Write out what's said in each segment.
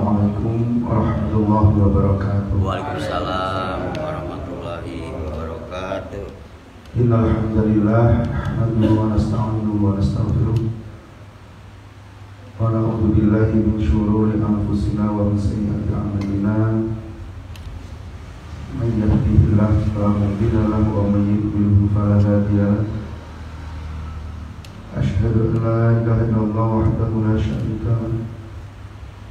Assalamualaikum warahmatullahi wabarakatuh. Waalaikumsalam warahmatullahi wabarakatuh. Innal hamdalillah nahmaduhu wa nasta'inuhu wa nastaghfiruh wa na'udzu billahi min syururi anfusina wa min sayyiati a'malina. Man yahdihillahu fala mudilla lahu wa man yudlil fala hadiya lahu. Asyhadu an la ilaha illallah wahdahu la syarika lahu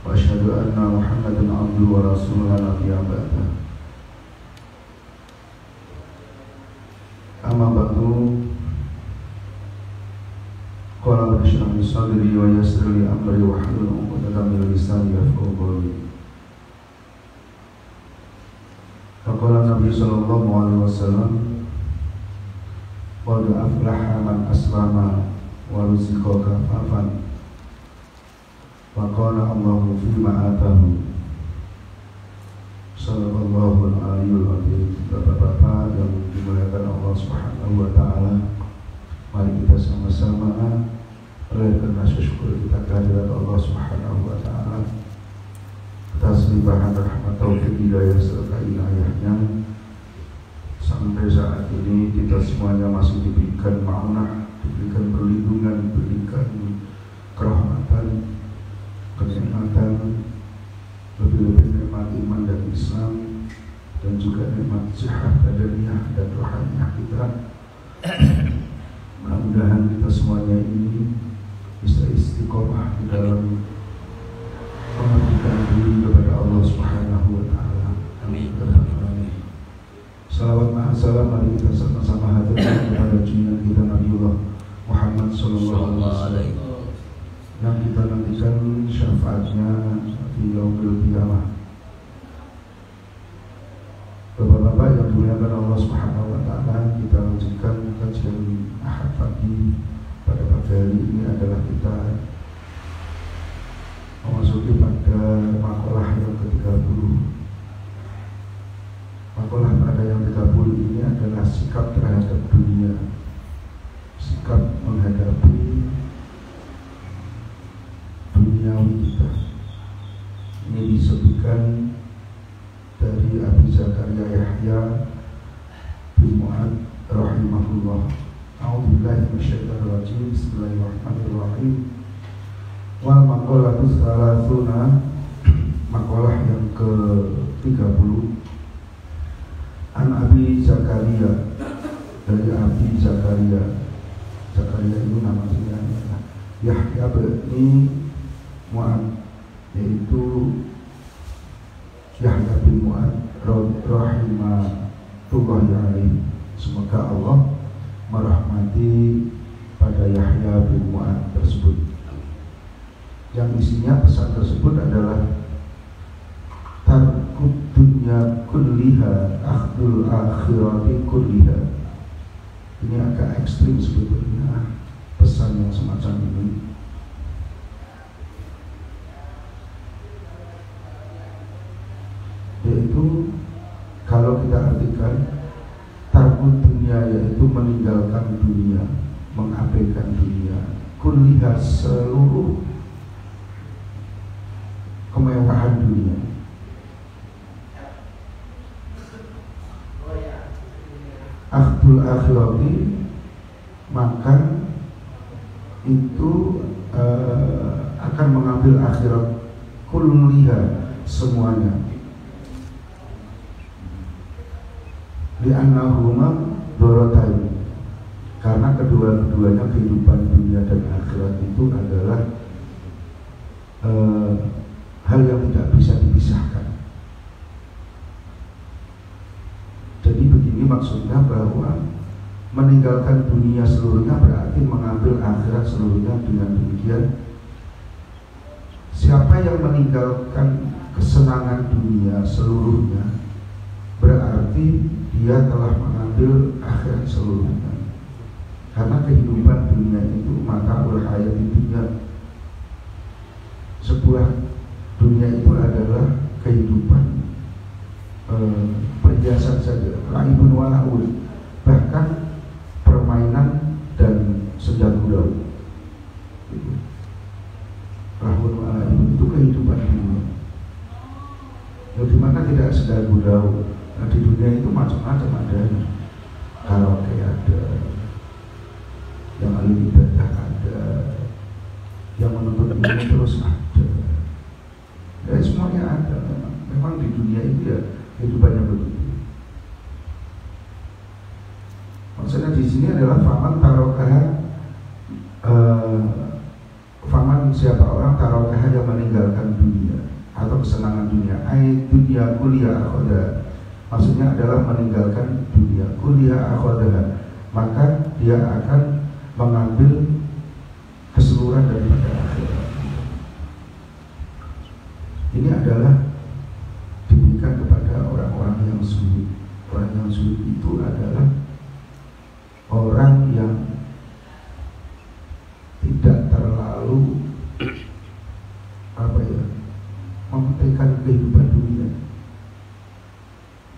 wa asyhadu anna Muhammadan abduhu wa rasuluhu la nabiyya ba'dahu. Amma ba'du. Qala rabbi shrah li sadri wa yassir li amri wa hlul 'uqdatam min lisani yafqahu qawli. Faqala Nabi sallallahu alaihi wasallam, qad aflaha man aslama wa ruziqa kafafan. Faqala Allahu fima atahu. Sallallahu alaihi wa sallam. Bapak-bapak yang dimuliakan Allah Subhanahu wa taala, mari kita sama-sama menaikkan rasa syukur kita kehadirat Allah Subhanahu wa taala atas limpahan rahmat taufik hidayah serta inayahnya. Sampai saat ini kita semuanya masih diberikan ma'unah, diberikan perlindungan, diberikan kerahmatan, kenikmatan, lebih-lebih nikmat iman dan Islam, dan juga nikmat sehat badaniyah dan rohaniyah kita. Mudah-mudahan kita semuanya ini bisa istiqomah di dalam mengabdikan diri kepada Allah Subhanahu wa taala. Amin. Salawat dan salam mari kita sama-sama haturkan kepada junjungan kita Nabiullah Muhammad sallallahu alaihi wasallam yang kita nantikan syafaatnya di yaumil qiyamah. Bapak-bapak yang dimuliakan Allah Subhanahu wa taala, kita lanjutkan kajian Ahad pagi. Pada pagi hari ini adalah kita memasuki pada makalah yang ke-30. Makalah pada yang ke-30 ini adalah sikap terhadap dunia, sikap menghadapi duniawi kita. Ini disebutkan dari Abi Zakaria Yahya bin Mu'ad rahimahullah. A'udzubillahi minasyaitonir rajim. Bismillahirrahmanirrahim. Wal maqalatu tsalatsuna, maqalah yang ke-30. An Abi Zakaria, dari Abi Zakaria. Zakaria itu nama aslinya Yahya bin Mu'ad, yaitu Yahya bin Mu'ad rahimahullah alaihi. Semoga Allah merahmati pada Yahya bin Mu'ad tersebut. Yang isinya pesan tersebut adalah tarkut dunya kulliha akhdul akhirati kulliha. Ini agak ekstrim sebetulnya pesan yang semacam ini. Yaitu kalau kita artikan tarkut dunia, yaitu meninggalkan dunia, mengabaikan dunia, kulliha, seluruh kemewahan dunia. Akhdul akhirati, maka itu akan mengambil akhirat, kulliha, semuanya. Li'annahuma dorotain, karena kedua-duanya kehidupan dunia dan akhirat itu adalah hal yang tidak bisa dipisahkan. Jadi begini maksudnya, bahwa meninggalkan dunia seluruhnya berarti mengambil akhirat seluruhnya. Dengan demikian, siapa yang meninggalkan kesenangan dunia seluruhnya berarti dia telah mengambil akhirat seluruhnya. Karena kehidupan dunia itu mata'ul hayati dunya. Sebuah dunia itu adalah kehidupan perhiasan saja, laibun wala'ul, bahkan permainan dan senja gurau. Rahun wala'ul itu kehidupan dunia. sekali budau. Nah, di dunia itu macam-macam ada, karaoke ada, yang ahli ibadah ada, yang menuntut ilmu terus ada. Ya semuanya ada. Memang di dunia itu ya kehidupannya begitu. Maksudnya di sini adalah faman tarokah, faman siapa orang tarokah yang meninggalkan dunia atau kesenangan dunia. Dunia kuliah akhoda, maksudnya adalah meninggalkan dunia kuliah akhoda, maka dia akan mengambil keseluruhan daripada akhirat. Ini adalah diberikan kepada orang-orang yang sulit. Orang yang sulit itu adalah orang yang tidak terlalu mementingkan kehidupan dunia.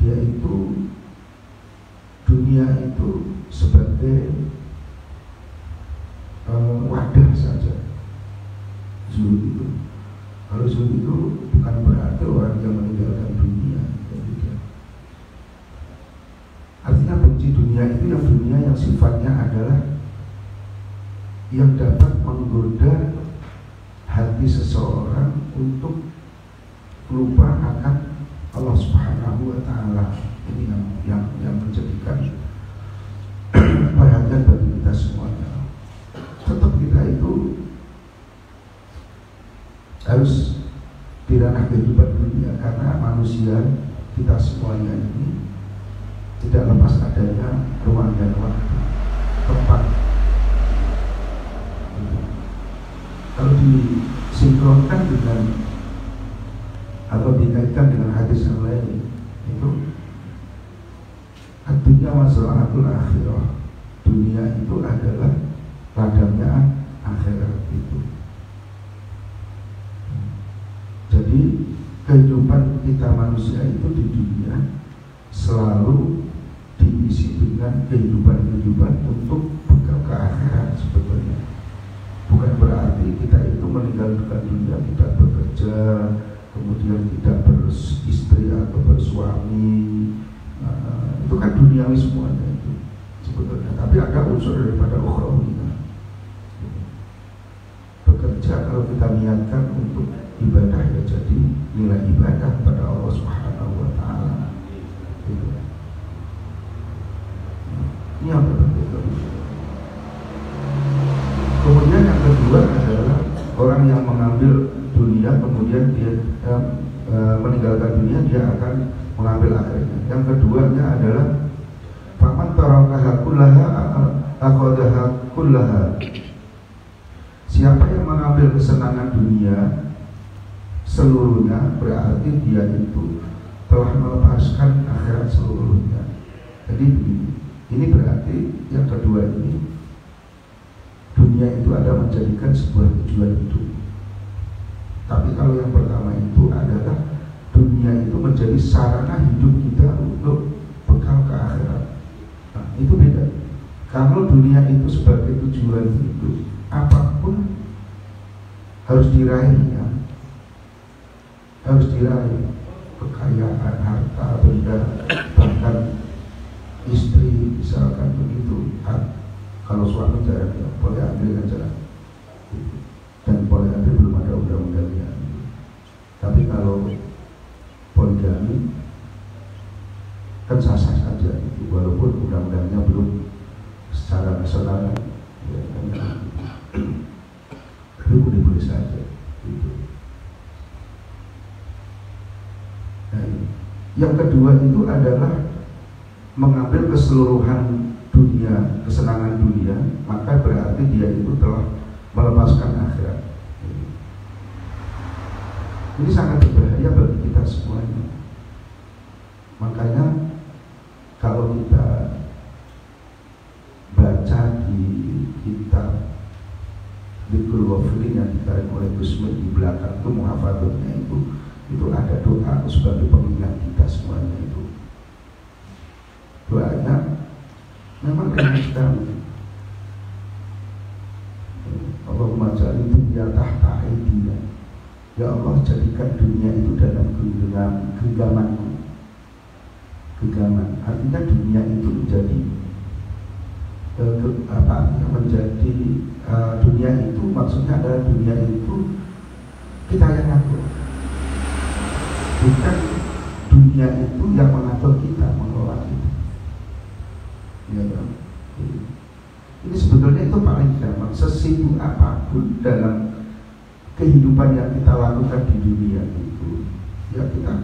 Dia itu dunia itu sebagai wadah saja. Zuhud itu, kalau zuhud itu bukan berarti orang yang meninggalkan dunia. Artinya benci dunia itu yang dunia yang sifatnya adalah yang dapat menggoda hati seseorang untuk lupa akan Allah Subhanahu wa Ta'ala. Ini yang menjadikan perhatian bagi kita semuanya. Tetap kita itu harus di ranah kehidupan dunia, karena manusia kita semuanya ini tidak lepas adanya ruang dan waktu, tempat. Kalau disinkronkan dengan atau dikaitkan dengan hadis yang lain, itu dunia masalahul akhirah, dunia itu adalah ladangnya akhirat itu. Jadi kehidupan kita manusia itu di dunia selalu diisi dengan kehidupan-kehidupan untuk bekal ke akhirat sebetulnya. Bukan berarti kita itu meninggalkan dunia, tidak bekerja, kemudian tidak beristri atau bersuami. Itu kan duniawi semuanya itu sebetulnya. Tapi ada unsur daripada ukhrawiyah. Bekerja kalau kita niatkan untuk ibadah ya jadi nilai ibadah pada Allah Subhanahu wa Ta'ala. Ini yang berbeda. Kemudian yang kedua adalah orang yang mengambil dunia kemudian dia meninggalkan dunia, dia akan mengambil akhirnya. Yang keduanya adalah faman tarakaha kullaha akhadaha kullaha. Siapa yang mengambil kesenangan dunia seluruhnya, berarti dia itu telah melepaskan akhirat seluruhnya. Jadi ini berarti yang kedua ini, dunia itu ada menjadikan sebuah tujuan hidup. Tapi kalau yang pertama itu adalah dunia itu menjadi sarana hidup kita untuk bekal ke akhirat. Nah, itu beda. Kalau dunia itu sebagai tujuan hidup, apapun harus diraihnya, harus diraih, kekayaan, harta, benda, bahkan istri misalkan begitu. Kalau suami jarang ya, boleh ambil aja, dan boleh ambil belum ada undang-undangnya. Tapi kalau poligami kan sah-sah saja, walaupun undang-undangnya belum secara nasional, ya, tapi boleh-boleh saja. Gitu. Nah, yang kedua itu adalah mengambil keseluruhan dunia, kesenangan dunia, maka berarti dia itu telah melepaskan akhirat. Ini sangat berbahaya bagi kita semuanya. Makanya kalau kita baca di kitab Dzikrul Ghafilin yang ditarik oleh Gusmi di belakang itu, muhafadzatnya itu ada doa sebagai pengingat kita semuanya itu. Doanya memang ringan sekali. Allahumma ja'al dunya tahta aydina. Ya Allah, jadikan dunia itu dalam genggamanku. artinya dunia itu menjadi menjadi dunia itu maksudnya adalah dunia itu kita yang ngatur, bukan dunia itu yang mengatur kita, mengelola kita. Ya, ini sebetulnya itu paling gampang. Sesibuk apapun dalam kehidupan yang kita lakukan di dunia itu, ya kita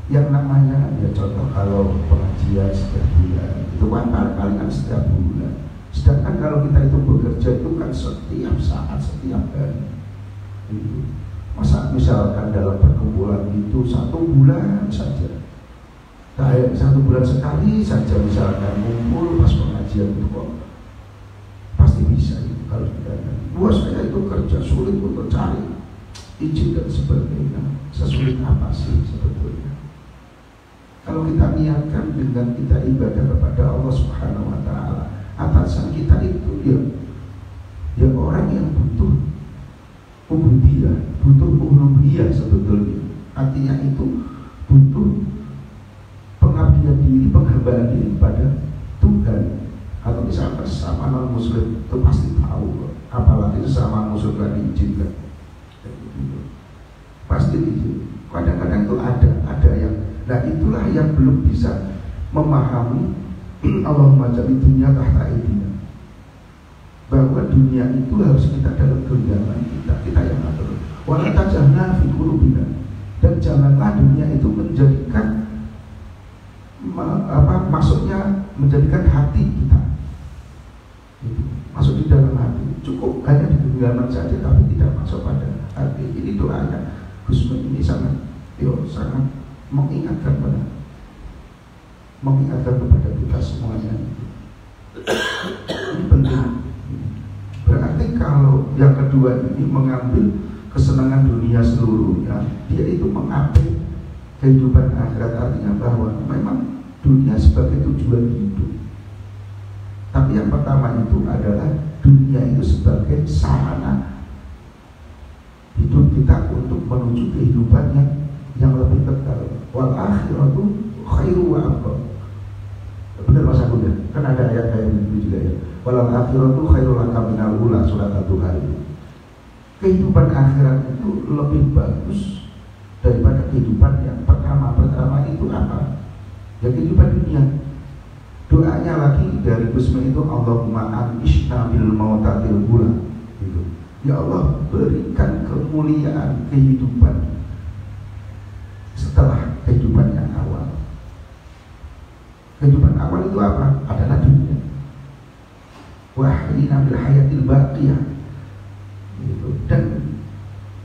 yang namanya ya contoh kalau pengajian setiap bulan itu kan paling setiap bulan. Sedangkan kalau kita itu bekerja itu kan setiap saat, setiap hari. Masa misalkan dalam perkumpulan itu 1 bulan saja, kayak 1 bulan sekali saja misalkan ngumpul pas pengajian itu kok pasti bisa itu kalau kita. Buat saya itu kerja sulit untuk cari izin dan sebagainya. Sesulit apa sih sebetulnya? Kalau kita niatkan dengan kita ibadah kepada Allah Subhanahu wa Ta'ala, atasan kita itu ya orang yang butuh ubudiyah, butuh uluhiyah sebetulnya. Artinya itu butuh pengabdian diri, penghambaan diri kepada Tuhan. Atau misalkan sesama non muslim itu pasti tahu, apalagi sesama muslim gak diizinkan, pasti diizinkan. Kadang-kadang itu ada yang, nah itulah yang belum bisa memahami Allahumma ja'al dunya tahta aydina, bahwa dunia itu harus kita dalam genggaman kita yang atur. Wala taj'alna fi qulubina, dan janganlah dunia itu menjadikan maksudnya menjadikan hati kita itu masuk di dalam hati. Cukup hanya di genggaman saja tapi tidak masuk pada hati. Ini doanya Gus Mun ini sangat mengingatkan kepada kita semuanya. Ini penting. Berarti kalau yang kedua ini mengambil kesenangan dunia seluruhnya, dia itu mengambil kehidupan akhirat. Artinya bahwa memang dunia sebagai tujuan hidup, tapi yang pertama itu adalah dunia itu sebagai sarana hidup kita untuk menuju kehidupan yang lebih kekal. Wal akhiratu khairu wa abqa. Benar Mas Agung ya? Kan ada ayat kayak gitu juga ya. Wal akhiratu khairu laka minal ula, surat At-Tuhan. Kehidupan akhirat itu lebih bagus daripada kehidupan yang pertama. Pertama itu apa? Ya kehidupan dunia. Doanya lagi dari Gus Mun itu Allahumma anishna bil mautatil ula. Gitu. Ya Allah, berikan kemuliaan kehidupan setelah kehidupan yang awal. Kehidupan awal itu apa? Adalah dunia. Wahyina bil hayatil baqiyah. Gitu. Dan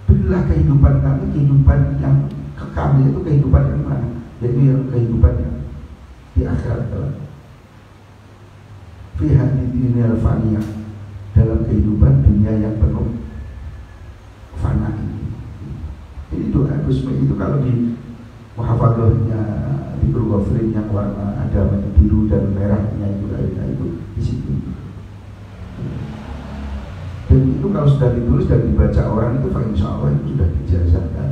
berilah kehidupan kami kehidupan yang kekal, yaitu kehidupan yang mana? Yaitu yang kehidupan yang di akhirat kelak. Fi hadhihi dunyal faniyah, dalam kehidupan dunia yang penuh fana ini. Ini doa Gus Mun itu kalau di muhafadzahnya di Qur'an yang warna ada biru dan merahnya itu di situ. Dan itu kalau sudah ditulis dan dibaca orang itu, insya Allah itu sudah dijazahkan.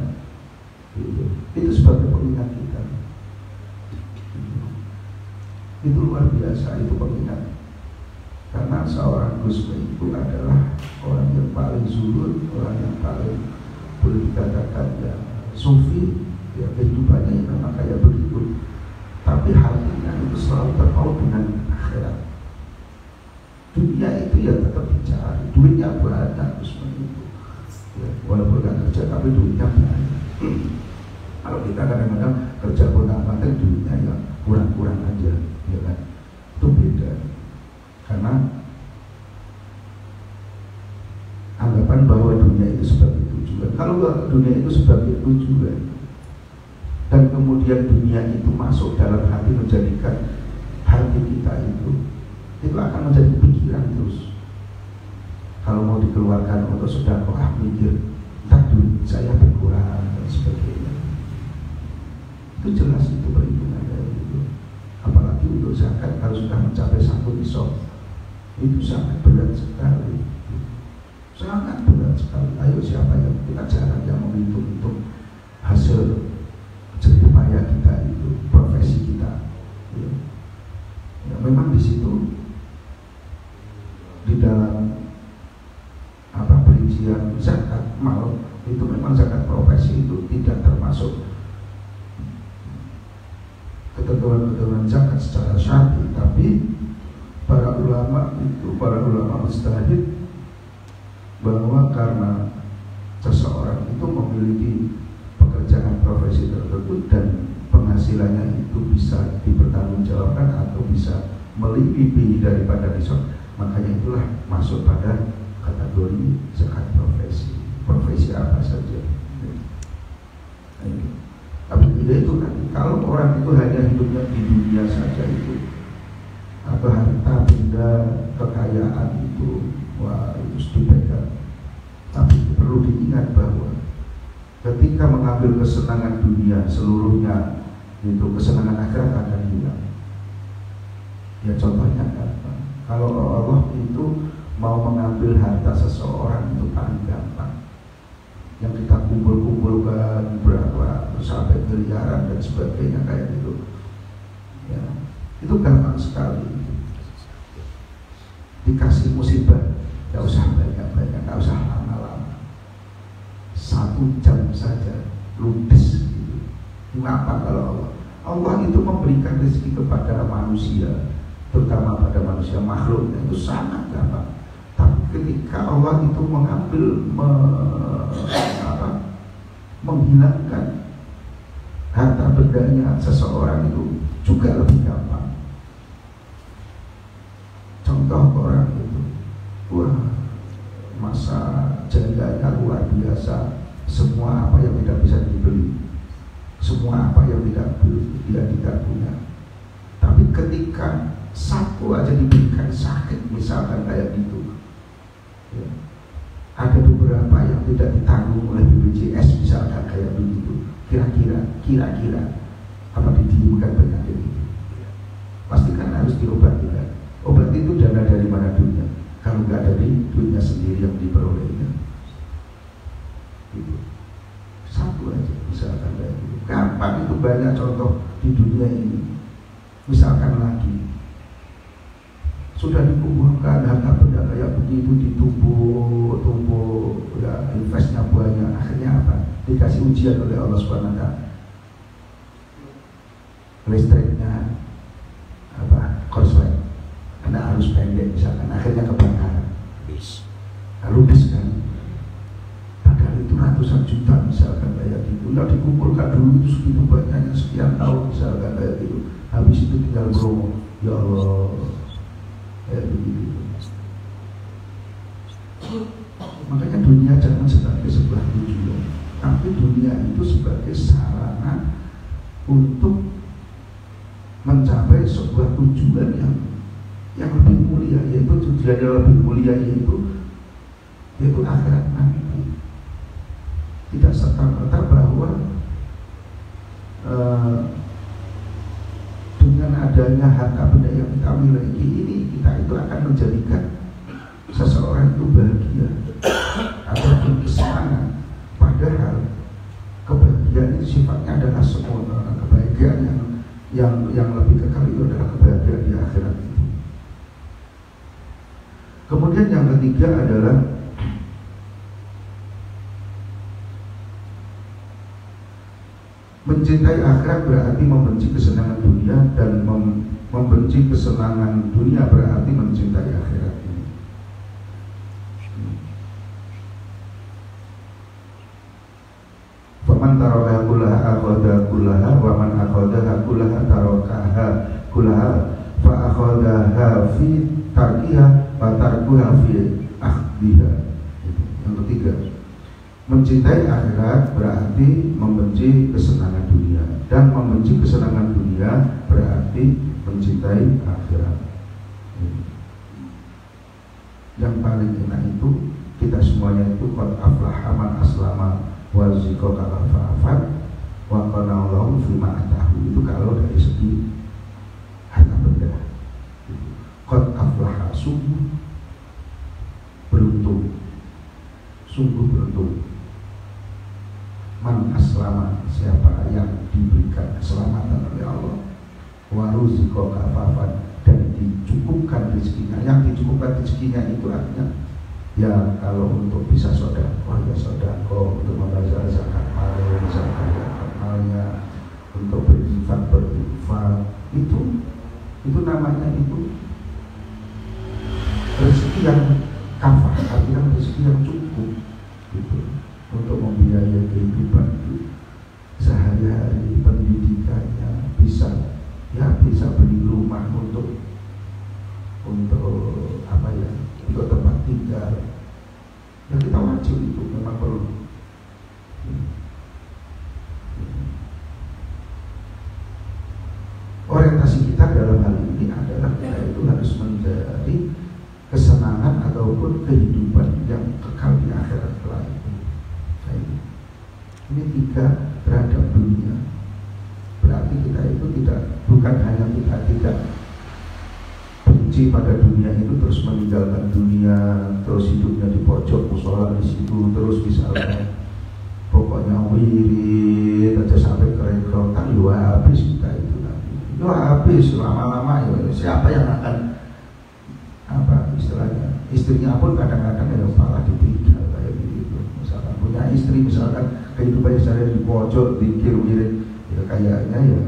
Itu sebagai pengingat kita. Itu luar biasa, itu pengingat. Karena seorang Gus Mun itu adalah orang yang paling zuhud, orang yang paling boleh dikatakan ya sufi, ya kehidupannya yang memang kayak begitu. Tapi hatinya itu selalu terpaut dengan akhirat. Dunia itu ya tetap dicari, duitnya banyak Gus Mun itu. Ya, walaupun gak kerja tapi duitnya banyak. Kalau kita kadang-kadang kerja pun amat, duitnya ya kurang-kurang aja, ya kan? Itu beda. Karena anggapan bahwa dunia itu sebagai tujuan. Kalau dunia itu sebagai tujuan dan kemudian dunia itu masuk dalam hati, menjadikan hati kita itu akan menjadi pikiran terus. Kalau mau dikeluarkan untuk sedekah, mikir entah duit saya berkurang dan sebagainya. Itu jelas itu perhitungan dari itu. Apalagi untuk zakat kalau sudah mencapai 1 nisab, itu sangat berat sekali, sangat berat sekali. Ayo siapa yang kita jarang yang menghitung hasil jerih payah kita itu, profesi kita pada profesi itu tidak termasuk ketentuan-ketentuan zakat secara syar'i, tapi para ulama mujtahid bahwa karena seseorang itu memiliki pekerjaan profesi tertentu dan penghasilannya itu bisa dipertanggungjawabkan atau bisa melebihi daripada nisab, makanya itulah masuk pada kategori zakat profesi apa saja. Tapi tidak itu nanti kalau orang itu hanya hidupnya di dunia saja itu, atau harta benda kekayaan itu, wah itu dipegang. Tapi perlu diingat bahwa ketika mengambil kesenangan dunia seluruhnya, itu kesenangan akhirat akan hilang. Ya contohnya apa? Kalau Allah itu mau mengambil harta seseorang itu paling gampang. Yang kita kumpul-kumpulkan berapa sampai miliaran dan sebagainya kayak gitu. Ya, itu gampang sekali. Dikasih musibah, nggak usah banyak-banyak, nggak usah lama-lama. 1 jam saja ludes gitu. Mengapa kalau Allah itu memberikan rezeki kepada manusia, terutama pada manusia makhluknya itu sangat gampang. Tapi ketika Allah itu menghilangkan harta bendanya seseorang itu juga lebih gampang. Contoh orang itu, wah masa jayanya luar biasa, semua apa yang tidak bisa dibeli, semua apa yang dia tidak punya. Tapi ketika satu aja diberikan sakit, misalkan kayak gitu, ya, ada beberapa yang tidak ditanggung oleh BPJS, misalkan kayak begitu. Kira-kira apa didiamkan penyakit itu? Pastikan harus diobati kan? Obat itu dana dari mana duitnya? Kalau nggak dari duitnya sendiri yang diperolehnya. Gitu. Satu aja misalkan kayak gitu. Gampang, itu banyak contoh di dunia ini. Misalkan lagi sudah dikumpulkan harta benda kayak begitu, ditumpuk, ya investnya banyak, akhirnya apa? Dikasih ujian oleh Allah Subhanahu wa taala. Listriknya apa? Korslet, kena arus pendek misalkan, akhirnya kebakaran. Ludes kan? Padahal itu ratusan juta misalkan kayak gitu. Nah dikumpulkan dulu itu segitu banyaknya sekian tahun misalkan kayak gitu. Habis itu tinggal promo, ya Allah. Begitu. Makanya dunia jangan sebagai sebuah tujuan, tapi dunia itu sebagai sarana untuk mencapai sebuah tujuan yang lebih mulia, yaitu tujuan yang lebih mulia yaitu akhirat nanti. Tidak serta-merta bahwa dengan adanya harta benda yang kita miliki ini, kita itu akan menjadikan seseorang itu bahagia atau berkesenangan. Padahal kebahagiaan itu sifatnya adalah sempurna. Kebahagiaan yang lebih kekal itu adalah kebahagiaan di akhirat itu. Kemudian yang ketiga adalah mencintai akhirat berarti membenci kesenangan dunia, dan membenci kesenangan dunia berarti mencintai akhirat ini. Faman taraka kullaha akhadha kullaha wa man akhadha kullaha tarakaha kullaha fa akhadha fi tarkiha wa tarkuha fi akhdiha. Yang ketiga, mencintai akhirat berarti membenci kesenangan dunia, dan membenci kesenangan dunia berarti mencintai akhirat. Yang paling enak itu kita semuanya itu qad aflaha man aslama wa zikra fa'afat wa qanallahu fima atahu. Itu kalau dari segi harta benda. Qad aflaha, sungguh beruntung, sungguh beruntung. Man aslama, siapa yang diberikan keselamatan oleh Allah, wa ruzqa kafafan, dan dicukupkan rezekinya. Yang dicukupkan rezekinya itu artinya Ya kalau untuk bisa sedekah ya sedekah, untuk membayar zakat malnya, untuk berinfak itu namanya itu rezeki yang kafah, artinya rezeki yang cukup gitu, untuk membiayai kehidupan sehari-hari, pendidikannya, bisa beli rumah untuk apa ya, untuk tempat tinggal. Ya kita wajib itu memang perlu. Orientasi kita dalam hal ini adalah kita itu harus mencari kesenangan ataupun kehidupan yang kekal di akhirat kelak. Ini 3 terhadap dunia. Berarti kita itu bukan hanya kita tidak benci pada dunia itu terus meninggalkan dunia, terus hidupnya di pojok musola di situ, terus misalnya pokoknya wirid aja sampai kerekotan, habis kita itu nanti. Habis lama-lama ya. Siapa yang akan apa istilahnya? Istrinya pun kadang-kadang ya malah ditinggal kayak gitu. Misalkan punya istri, misalkan kehidupannya sehari di pojok, dikir wirid, ya kayaknya ya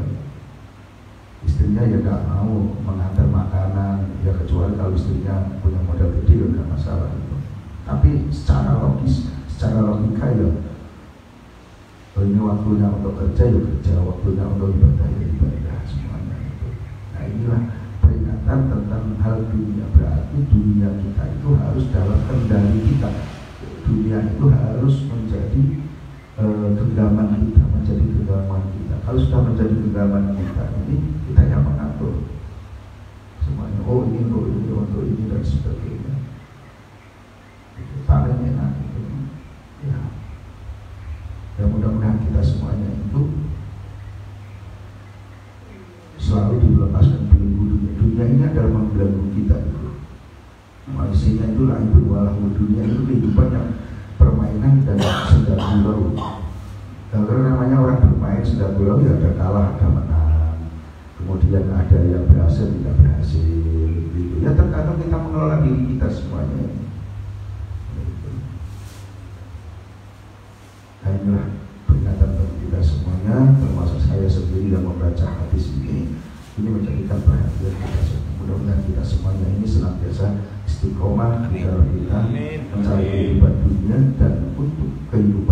istrinya ya gak mau mengantar makanan, ya kecuali kalau istrinya punya modal gede ya gak masalah gitu. Tapi secara logika ya ini waktunya untuk kerja ya kerja, waktunya untuk ibadah ya ibadah, semuanya itu. Nah inilah peringatan tentang hal dunia. Berarti dunia kita itu harus dalam kendali kita. Dunia itu harus menjadi genggaman kita, menjadi genggaman kita. Kalau sudah menjadi genggaman kita, ini kita yang mengatur semuanya. Oh ini untuk ini dan sebagainya. Itu paling enak itu. Ya mudah-mudahan kita semuanya itu selalu dilepaskan belenggu dunia. Dunia ini adalah membelenggu kita itu. Manusia itu lah itu walau dunia itu kehidupan yang permainan dan sedang gurau. Kalau namanya orang bermain sedang gurau ya ada kalah ada menang. Kemudian ada yang berhasil tidak berhasil gitu. Ya tergantung kita mengelola diri kita semuanya. Nah inilah peringatan bagi kita semuanya, termasuk saya sendiri yang membaca hadis ini menjadikan perhatian kita semua. Mudah-mudahan kita semuanya ini senantiasa istiqomah di dalam kita mencari kehidupan dunia dan untuk kehidupan